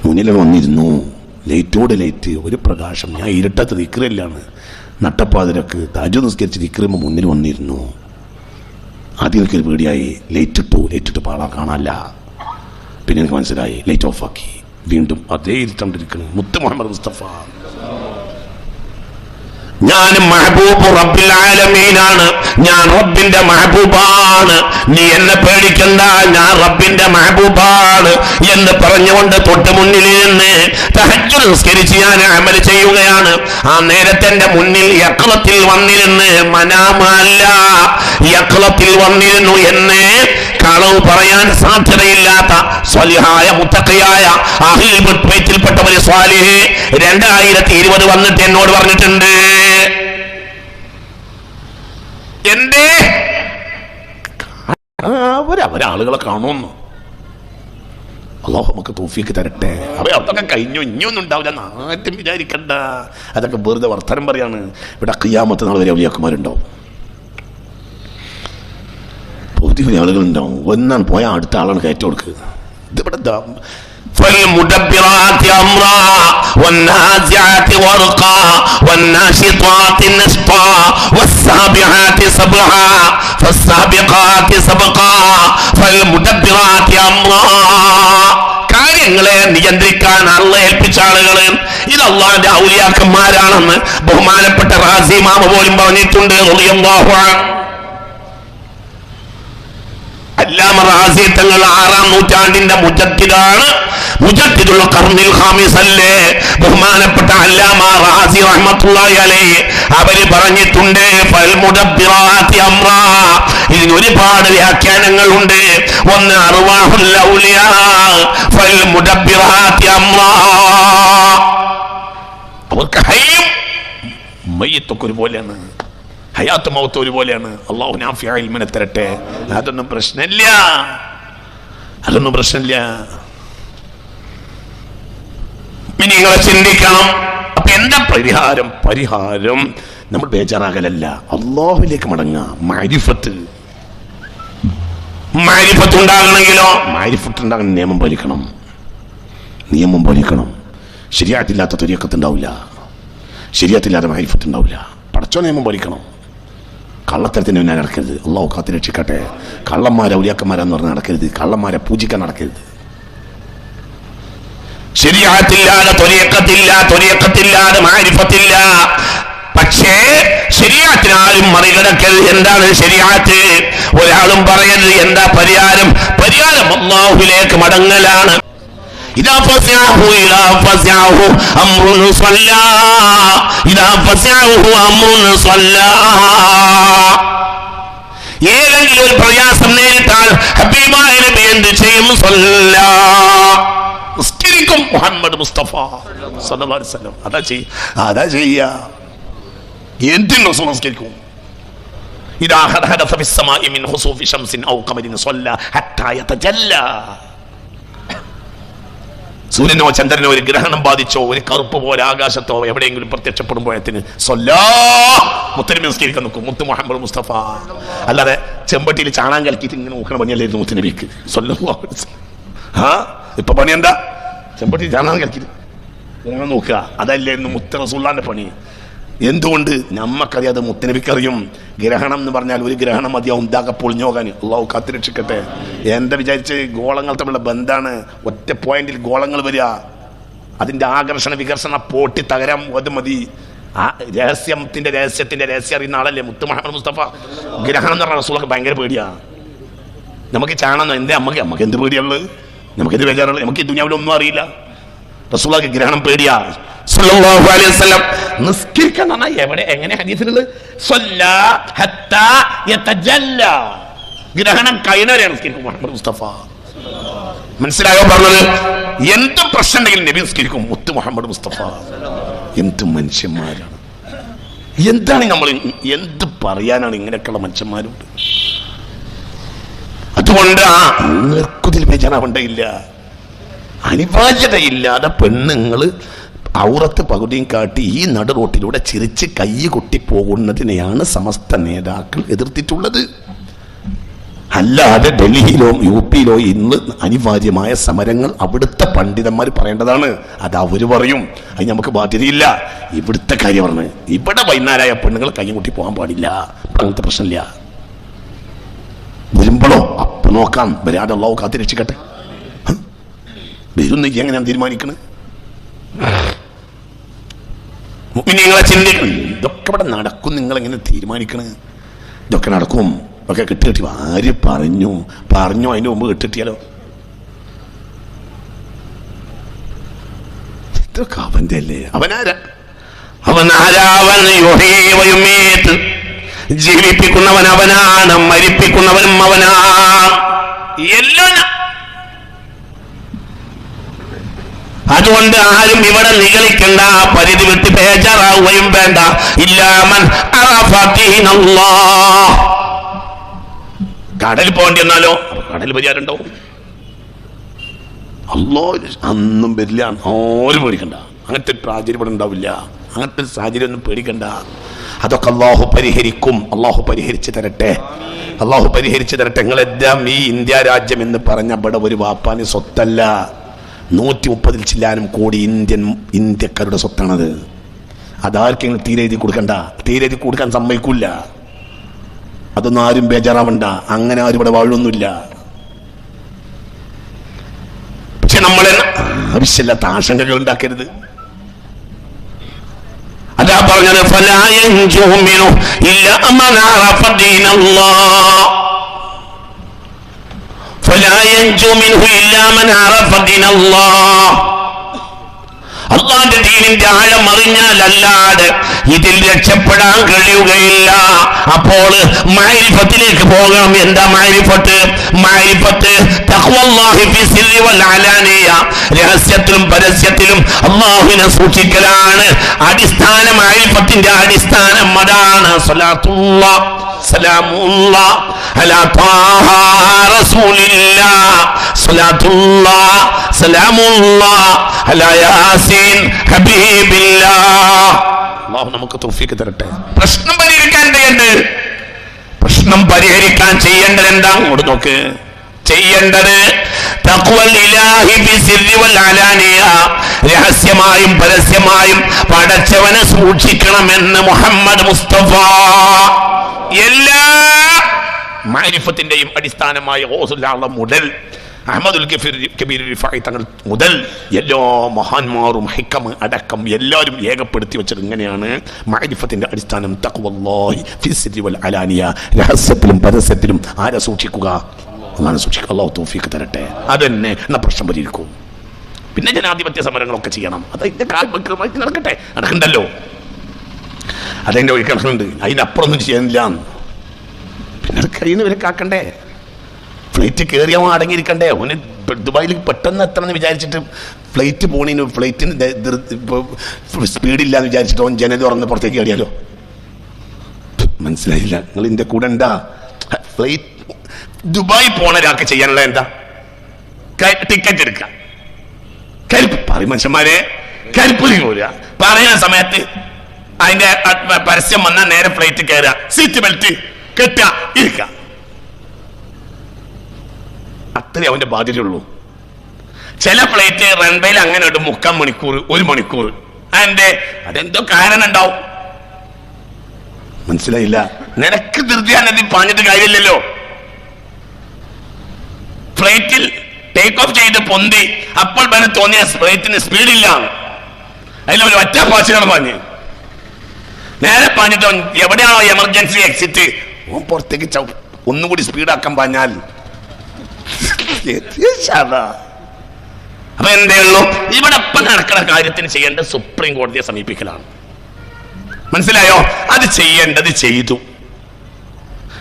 മുന്നിൽ വന്നിരുന്നു, ലൈറ്റോട് ലൈറ്റ്, ഒരു പ്രകാശം. ഞാൻ ഇരുട്ടത്ത് ദിക്റിലാണ്, നട്ടപ്പാതിരക്ക് താജു നിസ്കരിച്ച് ദിക്റുമ്പോൾ മുന്നിൽ വന്നിരുന്നു. ആദ്യം എനിക്കൊരു പേടിയായി, ലൈറ്റിട്ട് പാളാ കാണാനല്ല. പിന്നെ എനിക്ക് മനസ്സിലായി, ലൈറ്റ് ഓഫാക്കി. വീണ്ടും അതേ ഇരുട്ടണ്ടിരിക്കുന്നു. മുത്ത് മുഹമ്മദ് മുസ്തഫ. ഞാൻ മഹബൂബ് റബ്ബിൽ ആലമീനാണ്, ഞാൻ റബ്ബിന്റെ മഹബൂബാണ്, നീ എന്നെ പേടിക്കണ്ട, ഞാൻ റബ്ബിന്റെ മഹബൂബാണ് എന്ന് പറഞ്ഞുകൊണ്ട് തൊട്ട് മുന്നിൽ നിന്ന് തഹജ്ജുദ് നിസ്കരിച്ച് ഞാൻ അമൽ ചെയ്യുകയാണ്. ആ നേരത്തെ എന്റെ മുന്നിൽ യഖ്ലത്തിൽ വന്നിരുന്ന്, മനാമല്ല യഖ്ലത്തിൽ വന്നിരുന്നു എന്ന് കളവ് പറയാൻ സാധ്യതയില്ലാത്ത സ്വലിഹായ മുത്തഖിയായ അഹ്ലുൽ ബൈത്തിൽപ്പെട്ട ഒരു സ്വാലിഹ് 2020 വന്നിട്ട് എന്നോട് പറഞ്ഞിട്ടുണ്ട്, എന്റെ അവരാളുകളെ കാണുന്നു. അല്ലാഹു നമുക്ക് തൗഫീഖ് തരട്ടെ. അതൊക്കെ കഴിഞ്ഞു, ഇനിയൊന്നും ഉണ്ടാവില്ല, നാറ്റും വിചാരിക്കണ്ട. അതൊക്കെ വെറുതെ വർത്തമാനം പറയാണ്. ഇവിടെ ഖിയാമത്ത് നാൾ വരെ ഔലിയാക്കന്മാരുണ്ടാവും, പുതിയ ആളുകളുണ്ടാവും. ഒന്നാണ് പോയാൽ അടുത്ത ആളാണ് കയറ്റി കൊടുക്കുക. ഇതിവിടെ فالمدبرات أمرا والنازعات غرقا والناشطات نشطا والسابحات سبحا فالسابقات سبقا فالمدبرات أمرا. കാര്യങ്ങളെ നിയന്ത്രിക്കാൻ അള്ളാഹ് ഏൽപ്പിച്ച ആളുകൾ ഇത് അള്ളാഹുവിന്റെ ഔലിയാക്കന്മാരാണെന്ന് ബഹുമാനപ്പെട്ട റാസി ഇമാം പോലും പറഞ്ഞിട്ടുണ്ട്. റളിയല്ലാഹു അൻഹു. അല്ലാമ റാസി തങ്ങൾ 6-ാം നൂറ്റാണ്ടിന്റെ മുജദ്ദിദാണ്. മുജദ്ദിദുൽ ഖർനിൽ ഖാമിസ് അല്ലേ ബഹുമാനപ്പെട്ട അല്ലാമ റാസി റഹ്മത്തുള്ളാഹി അലൈഹി. അവര് പറഞ്ഞിട്ടുണ്ട്, ഫൽ മുദബ്ബിറാത്തി അംറാ. ഇതിന് ഒരുപാട് വ്യാഖ്യാനങ്ങൾ ഉണ്ട്. ഒന്ന് അർവാഹുൽ ഔലിയാ ഫൽ മുദബ്ബിറാത്തി അംറാ. അവർക്ക് ഹയ്യും മയ്യിത്തൊക്കെ ഒരുപോലെയാണ്, ഹയാത്ത് മൗത്ത് ഒരുപോലെയാണ്. അല്ലാഹു നാഫിയ ഇൽമിനെ തരട്ടെ. അതൊന്നും പ്രശ്നമില്ല, അതൊന്നും പ്രശ്നമില്ല. നിങ്ങളെ ചിന്തിക്കണം. അപ്പൊ എന്താ പരിഹാരം? പരിഹാരം നമ്മൾ ബേജാറാകലല്ല, അല്ലാഹുവിലേക്ക് മടങ്ങാം. മാരിഫത്ത് ഉണ്ടാകണമെങ്കിലോ, മാരിഫത്ത് ഉണ്ടാകണം, നിയമം പാലിക്കണം, നിയമം പാലിക്കണം. ശരിയാത്തില്ലാത്ത ത്വരീഖത്ത് ഉണ്ടാവില്ല, ശരിയാത്തില്ലാത്ത മാരിഫത്ത് ഉണ്ടാവില്ല. പടച്ചോ നിയമം പാലിക്കണം. കള്ളത്തരത്തിന് പിന്നെ നടക്കരുത്. അല്ലാഹു കാത്ത് രക്ഷിക്കട്ടെ. കള്ളന്മാരെ ഔലിയാക്കന്മാരെന്ന് പറഞ്ഞ് നടക്കരുത്, കള്ളന്മാരെ പൂജിക്കാൻ നടക്കരുത്. ശരീഅത്തില്ലാതെ ത്വരീഖത്തില്ലാതെ മാരിഫത്തില്ല. പക്ഷേ ശരീഅത്തിനാരും മറികടക്കരുത്. എന്താണ് ശരീഅത്ത്? ഒരാളും പറയരുത് എന്താ പരിഹാരം? പരിഹാരം അല്ലാഹുവിലേക്ക് മടങ്ങലാണ്. إذا فزعه أمر صلى إذا فزعه أمر صلى. ഏതെങ്കിലും ഒരു പ്രയാസം നേരിട്ടാൽ ഹബീബായ നബി എന്ത് ചെയ്യും? സല്ലല്ലാ, നിസ്കരിക്കും. മുഹമ്മദ് മുസ്തഫ സല്ലല്ലാഹു അലൈഹി വസല്ലം അതാ ചെയ്യാ. എന്തിനും റസൂൽ നിസ്കരിക്കും. إذا حدث في السماء من خسوف شمس أو قمر صلى حتى يتجلى. സൂര്യനോ ചന്ദ്രനോ ഒരു ഗ്രഹണം ബാധിച്ചോ, ഒരു കറുപ്പ് പോലെ ആകാശത്തോ എവിടെയെങ്കിലും പ്രത്യക്ഷപ്പെടുമ്പോഴത്തിന് മുത്തനബി നിസ്കരിക്കാൻ നോക്കും. മുത്ത് മുഹമ്മദ് മുസ്തഫ. അല്ലാതെ ചെമ്പട്ടിയിൽ ചാണാൻ കലക്കിയിട്ട് ഇങ്ങനെ നോക്കണ പണിയല്ലായിരുന്നു മുത്തനബിക്ക് സ്വല്ലല്ലാഹു അലൈഹി വസല്ലം. ഇപ്പൊ പണി എന്താ? ചെമ്പട്ടിയിൽ ചാണാൻ കലക്കിയിട്ട് ഗ്രഹണം നോക്കുക, അതല്ലായിരുന്നു മുത്ത് റസൂലുള്ളാഹിന്റെ പണി. എന്തുകൊണ്ട്? നമ്മക്കറിയാതെ മുത്തനബിക്കറിയും. ഗ്രഹണം എന്ന് പറഞ്ഞാൽ ഒരു ഗ്രഹണം മതിയാവും ഇതാകെ പൊളിഞ്ഞോകാൻ. അല്ലാഹു കാത്തുരക്ഷിക്കട്ടെ. എന്താ വിചാരിച്ച് ഗോളങ്ങൾ തമ്മിലുള്ള ബന്ധാണ്. ഒറ്റ പോയിന്റിൽ ഗോളങ്ങൾ വരിക, അതിന്റെ ആകർഷണ വികർഷണ പോട്ടി തകരാൻ അത് മതി. ആ രഹസ്യത്തിന്റെ രഹസ്യം അറിയുന്ന ആളല്ലേ മുത്ത് മുഹമ്മദ് മുസ്തഫ. ഗ്രഹണം എന്ന് പറഞ്ഞ റസൂലൊക്കെ ഭയങ്കര പേടിയാ. നമുക്ക് ചാണെന്നോ എന്തേ നമുക്ക് എന്ത് പേടിയുള്ളത്? നമുക്ക് എന്ത് ബേജാറുള്ളത്? നമുക്ക് ഈ ദുനിയാവിലൊന്നും അറിയില്ല. റസൂലുള്ളാഹിക്ക് ഗ്രഹണം പേടിയാ. സല്ലല്ലാഹു അലൈഹി വസല്ലം നിസ്കരിക്കാൻ എവിടെ എങ്ങനെ ഹദീസിലുള്ളത്? സ്വല്ലാ ഹത്താ യതജല്ല. ഗ്രഹണം കഴിഞ്ഞവരെ നിസ്കരിക്കും മുഹമ്മദ് മുസ്തഫ. മനസ്സിലായോ പറഞ്ഞത്? എന്ത് പ്രശ്നം ഉണ്ടെങ്കിലും നബി നിസ്കരിക്കും മുത്ത് മുഹമ്മദ് മുസ്തഫ. എന്ത് മനുഷ്യന്മാരാണ്! എന്താണ് നമ്മൾ എന്ത് പറയാനാണ്? ഇങ്ങനെയൊക്കെയുള്ള മനുഷ്യന്മാരുണ്ട്. അതുകൊണ്ട് ആ നിർക്കുതിൽ ബേജാറാവണ്ടയില്ല. അനിവാര്യതയില്ലാതെ പെണ്ണുങ്ങൾ ഔറത്ത് പകുതിയും കാട്ടി ഈ നടു റോട്ടിലൂടെ ചിരിച്ച് കൈ കൊട്ടി പോകുന്നതിനെയാണ് സമസ്ത നേതാക്കൾ എതിർത്തിട്ടുള്ളത്. അല്ലാതെ ഡൽഹിയിലോ UP-യിലോ ഇന്ന് അനിവാര്യമായ സമരങ്ങൾ അവിടുത്തെ പണ്ഡിതന്മാർ പറയേണ്ടതാണ്. അത് അവർ പറയും, അത് നമുക്ക് ബാധ്യതയില്ല. ഇവിടുത്തെ കാര്യം പറഞ്ഞ് ഇവിടെ വൈകുന്നേരമായ പെണ്ണുങ്ങൾ കൈ കൂട്ടി പോകാൻ പാടില്ല. അങ്ങനത്തെ പ്രശ്നമില്ല. വരുമ്പോഴോ അപ്പം നോക്കാം, വരാതെ അള്ളാഹു കാത്തി രക്ഷിക്കട്ടെ. വരുന്ന എങ്ങനെയാണ് തീരുമാനിക്കണത്? നിങ്ങളെ ചിന്തിക്കണം, ഇതൊക്കെ ഇവിടെ നടക്കും, നിങ്ങളെങ്ങനെ തീരുമാനിക്കണത്? ഇതൊക്കെ നടക്കും, ഒക്കെ കെട്ടി ആര് പറഞ്ഞു അതിന് മുമ്പ് കെട്ടിട്ടിയാലോ? ഇതൊക്കെ അവന്റെ അല്ലേ? ജീവിപ്പിക്കുന്നവൻ അവനാണ്, മരിപ്പിക്കുന്നവനും അവനാണ്. എല്ലാം അതുകൊണ്ട് ആരും ഇവിടെ നിഗളിക്കണ്ട, പരിധി വിട്ട് ബേജാറാവുകയും വേണ്ട. ഇല്ലാമൻ കടൽ പോകേണ്ടി വന്നാലോ കടൽ പരിഹാരമുണ്ടോ? അല്ലോ അന്നും വരില്ല, ആരും പേടിക്കണ്ട. അങ്ങനത്തെ ഒരു സാഹചര്യം ഇവിടെ ഉണ്ടാവില്ല. അങ്ങനത്തെ ഒരു സാഹചര്യം ഒന്നും പേടിക്കണ്ട. അതൊക്കെ അള്ളാഹു പരിഹരിക്കും. അള്ളാഹു പരിഹരിച്ചു തരട്ടെ, അള്ളാഹു പരിഹരിച്ചു തരട്ടെ. നിങ്ങളെല്ലാം ഈ ഇന്ത്യ രാജ്യം എന്ന് പറഞ്ഞ ഇവിടെ ഒരു വാപ്പാന് സ്വത്തല്ല, 130 ചില്ലാനും കോടി ഇന്ത്യക്കാരുടെ സ്വത്താണത്. അതാർക്കെങ്കിലും തീരെഴുതി കൊടുക്കണ്ട, തീരെഴുതി കൊടുക്കാൻ സമ്മതിക്കില്ല. അതൊന്നും ആരും ബേജാറാവണ്ട, അങ്ങനെ ആരും ഇവിടെ വാഴൊന്നുമില്ല. പക്ഷെ നമ്മളെ ആവശ്യമില്ലാത്ത ആശങ്കകൾ ഉണ്ടാക്കരുത്. അതാ പറഞ്ഞത് അള്ളാന്റെ ദീനിന്റെ ആഴം അറിഞ്ഞാലല്ലാതെ ഇതിൽ രക്ഷപ്പെടാൻ കഴിയുകയില്ല. അപ്പോൾ മഅരിഫത്തിലേക്ക് പോകണം. എന്താ മഅരിഫത്ത്? മഅരിഫത്ത് തഖ്വല്ലാഹി ഫി സിർരി വൽ അലാനിയ, രഹസ്യത്തിലും പരസ്യത്തിലും അല്ലാഹുവിനെ സൂക്ഷിക്കലാണ് അടിസ്ഥാന മഅരിഫത്തിന്റെ അടിസ്ഥാനം. അതാണ് സ്വലാത്തുല്ലാഹ് സലാമുല്ലാഹ് അലാ ത്വാഹ റസൂലില്ലാഹ്, സ്വലാത്തുല്ലാഹ് സലാമുല്ലാഹ് അലാ യാസീൻ ഹബീബില്ലാഹ്. അല്ലാഹു നമുക്ക് തൗഫീഖ് തരട്ടെ. പ്രശ്നം പരിഹരിക്കാൻ ചെയ്യേണ്ടത് എന്താ? അങ്ങോട്ട് നോക്ക്. ചെയ്യേണ്ടത് തഖ്വൽ ഇലാഹി ബി സിർരി വൽ അലാനിയ, രഹസ്യമായും പരസ്യമായും പടച്ചവനെ സൂക്ഷിക്കണമെന്ന് മുഹമ്മദ് മുസ്തഫ. എല്ലാ മഅരിഫത്തിന്റെയും അടിസ്ഥാനമായ ഗൗസുൽ മുതൽ അഹ്മദുൽ കബീർ റിഫായി തങ്ങൾ മുതൽ എല്ലാ മഹാന്മാരും ഹിക്മ അടക്കം എല്ലാവരും ഏകപ്പെടുത്തി വെച്ചത് ഇങ്ങനെയാണ്. മഅരിഫത്തിന്റെ അടിസ്ഥാനം തഖ്വല്ലാഹി ഫി സിർരി വൽ അലാനിയ, രഹസ്യത്തിലും പരസ്യത്തിലും ആരെ സൂക്ഷിക്കുക? അല്ലാഹുവിനെ സൂക്ഷിക്കുക. അല്ലാഹു തൗഫീഖ് തരട്ടെ. അതന്നെ എന്നാ പ്രശ്നം പരിഹരിക്കും. പിന്നെ ജനാധിപത്യ സമരങ്ങളൊക്കെ ചെയ്യണം, അതിന്റെ കാര്യമായിട്ട് നടക്കട്ടെ. നടക്കണ്ടല്ലോ, അതെന്റെ വഴി കിടക്കുന്നുണ്ട്. അതിനപ്പുറമൊന്നും ചെയ്യാനില്ല. പിന്നെ കഴിയുന്ന ഇവരെ കാക്കണ്ടേ? ഫ്ലൈറ്റ് കയറിയാൽ അടങ്ങിയിരിക്കണ്ടേ? ഓന് ദുബായിൽ പെട്ടെന്ന് എത്തണമെന്ന് വിചാരിച്ചിട്ട് ഫ്ലൈറ്റ് പോണീന് ഫ്ലൈറ്റിന് സ്പീഡില്ല എന്ന് വിചാരിച്ചിട്ട് ഓൻ ജനൽ തുറന്ന് പുറത്തേക്ക് കയറിയാലോ? മനസ്സിലായില്ല. നിങ്ങൾ ഇതിന്റെ കൂടെ എന്താ? ഫ്ലൈറ്റ് ദുബായി പോണ ഒരാൾക്ക് ചെയ്യാനുള്ള എന്താ? ടിക്കറ്റ് എടുക്കുക, കരിപ്പ് പറയും മനുഷ്യന്മാരെ, കരിപ്പൂരി പോരുക. പറയുന്ന സമയത്ത് അതിന്റെ പരസ്യം വന്നാൽ നേരെ ഫ്ലൈറ്റ് കയറുക, സീറ്റ് ബെൽറ്റ് കെട്ടുക, ഇരിക്കുക. അത്രേ അവന്റെ ബാധ്യതയുള്ളൂ. ചില ഫ്ലൈറ്റ് റൺവേയിൽ അങ്ങനെ ഒരു 3/4 മണിക്കൂർ 1 മണിക്കൂർ. അതെന്തോ കാരണം ഉണ്ടാവും. മനസ്സിലായില്ല. നിനക്ക് ധൃതിയാണെന്ന് പറഞ്ഞിട്ട് കാര്യമില്ലല്ലോ. ഫ്ലൈറ്റിൽ ടേക്ക് ഓഫ് ചെയ്ത് പൊന്തി അപ്പോൾ തന്നെ തോന്നിയ ഫ്ലൈറ്റിന് സ്പീഡില്ല. അതിലൊരു ഒറ്റ ഭാഷയാണ് പറഞ്ഞ് നേരെ പറഞ്ഞിട്ടോ എവിടെയാണോ എമർജൻസി എക്സിറ്റ് ഓൻ പുറത്തേക്ക് ഒന്നുകൂടി സ്പീഡാക്കാൻ പറഞ്ഞാൽ അപ്പൊ എന്തേ ഉള്ളൂ? ഇവിടെ ഇപ്പം നടക്കുന്ന കാര്യത്തിന് ചെയ്യേണ്ടത് സുപ്രീം കോടതിയെ സമീപിക്കലാണ്. മനസ്സിലായോ? അത് ചെയ്യേണ്ടത് ചെയ്തു.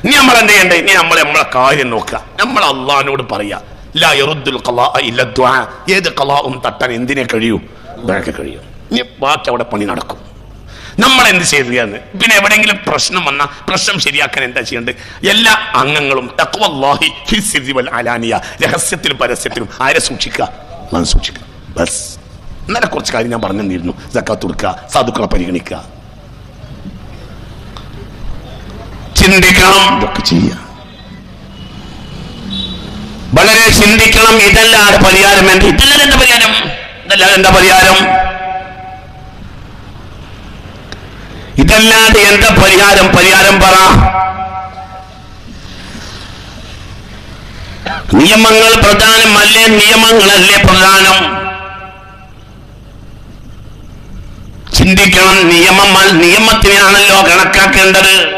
ഇനി നമ്മൾ എന്ത് ചെയ്യണ്ടേ? ഇനി നമ്മളെ കാര്യം നോക്കുക. നമ്മൾ അള്ളാഹിനോട് പറയാ, ലാ യറുദ്ദുൽ ഖളാഅ ഇല്ല ദുആ. ഏത് ഖളാഉം തട്ടാൻ എന്തിനെ കഴിയൂ? ദുആക്ക് കഴിയും. ഇനി ബാക്കി അവിടെ പണി നടക്കും. നമ്മൾ എന്ത് ചെയ്യാണ്? പിന്നെ എവിടെയെങ്കിലും പ്രശ്നം വന്നാൽ പ്രശ്നം ശരിയാക്കാൻ എന്താ ചെയ്യേണ്ടത്? എല്ലാ അംഗങ്ങളും തഖ്വല്ലാഹി ഫി സിർരി വൽ അലാനിയ, രഹസ്യത്തിലും പരസ്യത്തിലും ആരെ സൂക്ഷിക്കുക? അല്ലാഹുവിനെ സൂക്ഷിക്കുക. ബസ്. ഇന്നലെ കുറച്ച് കാര്യം ഞാൻ പറഞ്ഞു തന്നിരുന്നു. സക്കാത്ത് കൊടുക്കുക, സാധുക്കളെ പരിഗണിക്കുക, ചിന്തിക്കണം, ഇതൊക്കെ ചെയ്യുക. ചിന്തിക്കണം. ഇതല്ലാതെ പരിഹാരം എന്ത്? ഇതല്ലാതെ എന്താ പരിഹാരം? ഇതല്ലാതെ എന്താ പരിഹാരം? ഇതല്ലാതെ എന്താ പരിഹാരം? പരിഹാരം പറ. നിയമങ്ങൾ പ്രധാനമല്ലേ? നിയമങ്ങളല്ലേ പ്രധാനം? ചിന്തിക്കണം. നിയമത്തിനെയാണല്ലോ കണക്കാക്കേണ്ടത്.